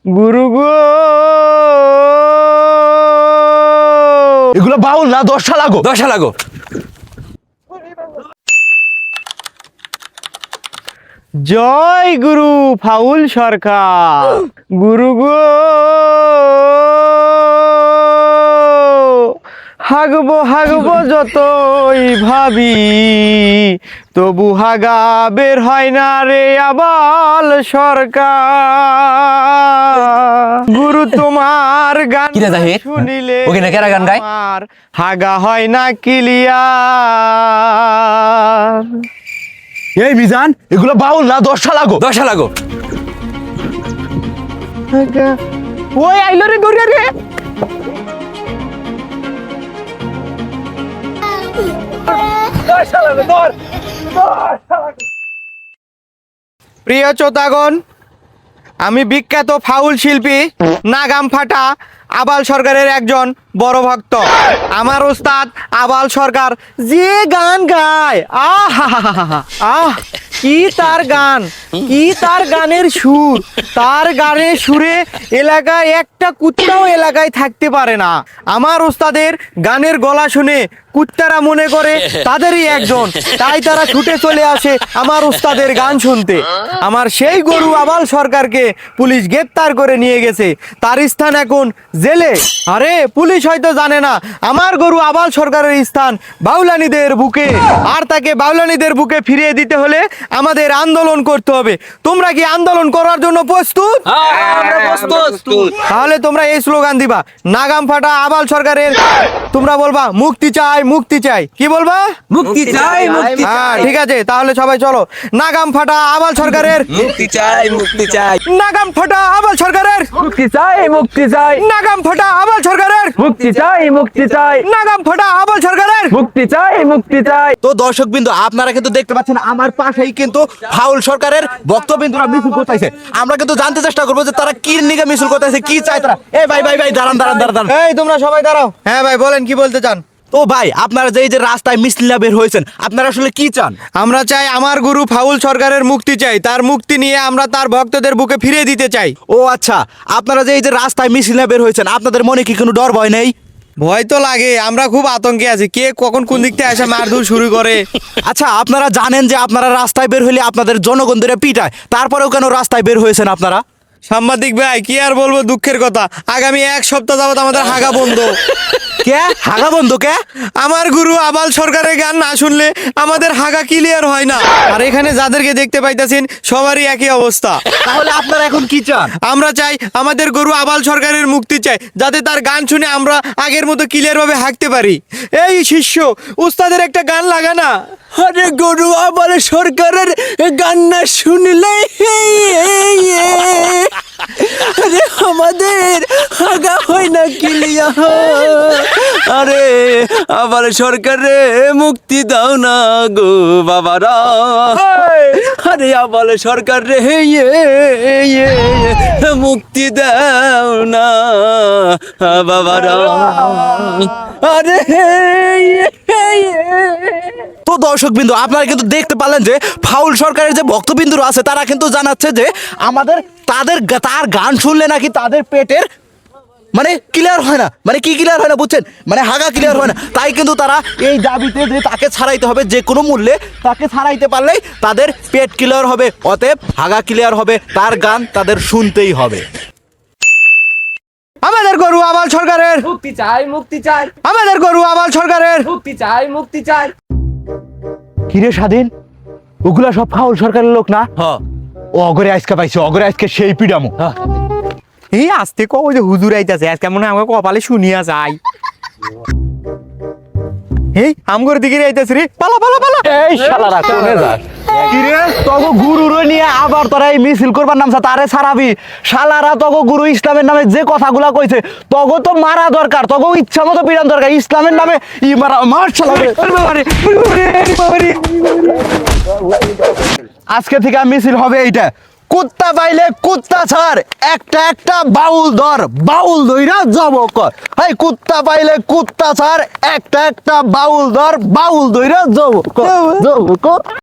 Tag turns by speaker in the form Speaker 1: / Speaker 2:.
Speaker 1: গুরু গো,
Speaker 2: এগুলো বাউল না, দশটা লাগো।
Speaker 1: জয় গুরু ফাউল সরকার। গুরু গো, হাগবো যতই ভাবি, তবু হাগা বের হয় না রে আবাল সরকার। গুরু তোমার গান
Speaker 2: কি রে জাহিদ?
Speaker 1: শুনিলে
Speaker 2: ওখানে কারা গান গায়?
Speaker 1: আমার হাগা হয় না ক্লিয়ার।
Speaker 2: এই মিজান, এগুলো বাউল না, দশটা লাগো।
Speaker 1: ওই আইলো রে গড়িয়া রে। প্রিয় শ্রোতাগণ, আমি বিখ্যাত ফাউল শিল্পী নাগাম ফাটা আবাল সরকারের একজন বড় ভক্ত। আমার ওস্তাদ আবাল সরকার যে গান গায়, আহ কি তার গান, কি তার গানের সুর, তার গানের সুরে এলাকায় একটা কুত্তাও এলাকায় থাকতে পারে না। আমার ওস্তাদের গানের গলা শুনে কুত্তারা মনে করে তাদেরই একজন, তাই তারা ছুটে চলে আসে আমার ওস্তাদের গান শুনতে। আমার সেই গরু আবাল সরকারকে পুলিশ গ্রেপ্তার করে নিয়ে গেছে, তার স্থান এখন জেলে। আরে পুলিশ হয়তো জানে না আমার গরু আবাল সরকারের স্থান বাউলানিদের বুকে, আর তাকে বাউলানিদের বুকে ফিরিয়ে দিতে হলে আমাদের আন্দোলন করতে হবে। তোমরা কি আন্দোলন করার জন্য প্রস্তুত? তাহলে তোমরা এই স্লোগান দিবা, নাগাম ফাটা আবাল সরকারের, তোমরা বলবা মুক্তি চাই, মুক্তি চাই। কি বলবা?
Speaker 2: মুক্তি চাই, মুক্তি
Speaker 1: হ্যাঁ ঠিক আছে, তাহলে সবাই চলো, নাগাম ফাটা আবাল সরকারের,
Speaker 2: মুক্তি চাই, মুক্তি চাই,
Speaker 1: নাগাম ফাটা আবাল সরকারের,
Speaker 2: মুক্তি চাই, মুক্তি চাই,
Speaker 1: নাগাম ফাটা আবাল সরকারের,
Speaker 2: মুক্তি চাই, মুক্তি চাই,
Speaker 1: নাগাম ফাটা আবাল সরকারের।
Speaker 2: মুক্তি চাই, মুক্তি চাই।
Speaker 3: তো দর্শক বিন্দু, আপনারা কিন্তু দেখতে পাচ্ছেন আমার পাশেই কিন্তু ফাউল সরকারের বক্তবিন্দুরা মিছিল করতেছে। আমরা কিন্তু জানতে চেষ্টা করবো যে তারা কি নিয়ে মিছিল করতেছে, কি চায় তারা। এই ভাই দাঁড়ান।
Speaker 1: এই তোমরা সবাই দাঁড়াও। হ্যাঁ ভাই বলেন, কি বলতে চান?
Speaker 3: তো ভাই, আপনারা যে এই যে রাস্তায় মিছিল নিয়ে বের হয়েছেন, আপনারা আসলে কি চান?
Speaker 1: আমরা চাই আমার গুরু ফাউল সরকারের মুক্তি চাই, তার মুক্তি নিয়ে আমরা তার ভক্তদের বুকে ফিরিয়ে দিতে চাই।
Speaker 3: ও আচ্ছা, আপনারা যে এই যে রাস্তায় মিছিল নিয়ে বের হয়েছেন, আপনাদের মনে কি কোনো ডর ভয় নেই?
Speaker 1: ভয় তো লাগে, আমরা খুব আতঙ্কে আছি, কে কখন কোন দিক থেকে এসে মারধর শুরু করে।
Speaker 3: আচ্ছা, আপনারা জানেন যে আপনারা রাস্তায় বের হলে আপনাদের জনগণ ধরে পিটায়, তারপরেও কেন রাস্তায় বের হয়েছেন আপনারা?
Speaker 1: সাংবাদিক ভাই কি আর বলবো, দুঃখের কথা, আগামী এক সপ্তাহ যাবত আমাদের হাগা বন্ধ।
Speaker 3: কে হাগা বন্ধু কে?
Speaker 1: আমার গুরু আবাল সরকারের গান না শুনলে আমাদের হাগা ক্লিয়ার হয় না। আর এখানে যাদেরকে দেখতে পাইতেছেন সবারই একই অবস্থা।
Speaker 3: তাহলে আপনারা এখন কি চান?
Speaker 1: আমরা চাই আমাদের গরু আবাল সরকারের মুক্তি চাই, যাতে তার গান শুনে আমরা আগের মতো ক্লিয়ার ভাবে হাঁকতে পারি। এই শিষ্য, উস্তাদের একটা গান লাগা না।
Speaker 3: আরে গরু আবার সরকারের গান না শুনলে আরে আমাদের হাগা হয় না কিলিয়া। আরে আবার সরকারে মুক্তি দাও না গো বাবারা। আরে আবার সরকার রে মুক্তি দাও না বাবারা। আরে তো দর্শক বিন্দু, আপনারা কিন্তু দেখতে পারলেন যে ফাউল সরকারের যে ভক্তবিন্দুরা আছে তারা কিন্তু জানাচ্ছে যে তার গান শুনলে নাকি তাদের পেটের মানে ক্লিয়ার হয় না। মানে কি ক্লিয়ার হয় না বুঝছেন, মানে হাগা ক্লিয়ার হয় না। তাই কিন্তু তারা এই দাবিতে যে তাকে ছাড়াইতে হবে, যে কোনো মূল্যে তাকে ছাড়াইতে পারলেই তাদের পেট ক্লিয়ার হবে, অতএব হাগা ক্লিয়ার হবে, তার গান তাদের শুনতেই হবে।
Speaker 1: আমাদের গরু আবাল সরকারের
Speaker 2: মুক্তি চাই, মুক্তি চাই,
Speaker 1: আমাদের গরু আবাল সরকারের।
Speaker 2: মুক্তি চাই, মুক্তি চাই।
Speaker 3: কিরে স্বাধীন, ওগুলা সব ফাউল সরকারের লোক না?
Speaker 2: হ্যাঁ,
Speaker 3: ও অগরে আজকে পাইছে, অগরে আজকে সেই পিডামো।
Speaker 1: এই আস্তে কও যে হুজুর আইতাছে, আজকে মনে হয় আমাকে কপালে শুনিয়া যাই। এই আমগর দিকে আইতাছে রে, পালা।
Speaker 3: এই শালারা কোনে যাস? কিরে তগো গুরুরে নিয়ে আবার তোরা এই মিছিল করবার নামছা, তারে ছাড়াবি? শালারা তগো গুরু ইসলামের নামে যে কথাগুলা কইছে, তগো তো মারা দরকার, তগো ইচ্ছা মতো পিড়ান দরকার। ইসলামের নামে মার শালারে। আজকে থেকে মিছিল হবে এইটা, কুত্তা পাইলে কুত্তা ছাড়, একটা বাউল ধর, বাউল ধইরা জব কর। এই কুত্তা পাইলে কুত্তা ছাড়, একটা বাউল ধর, বাউল ধইরা জব কর।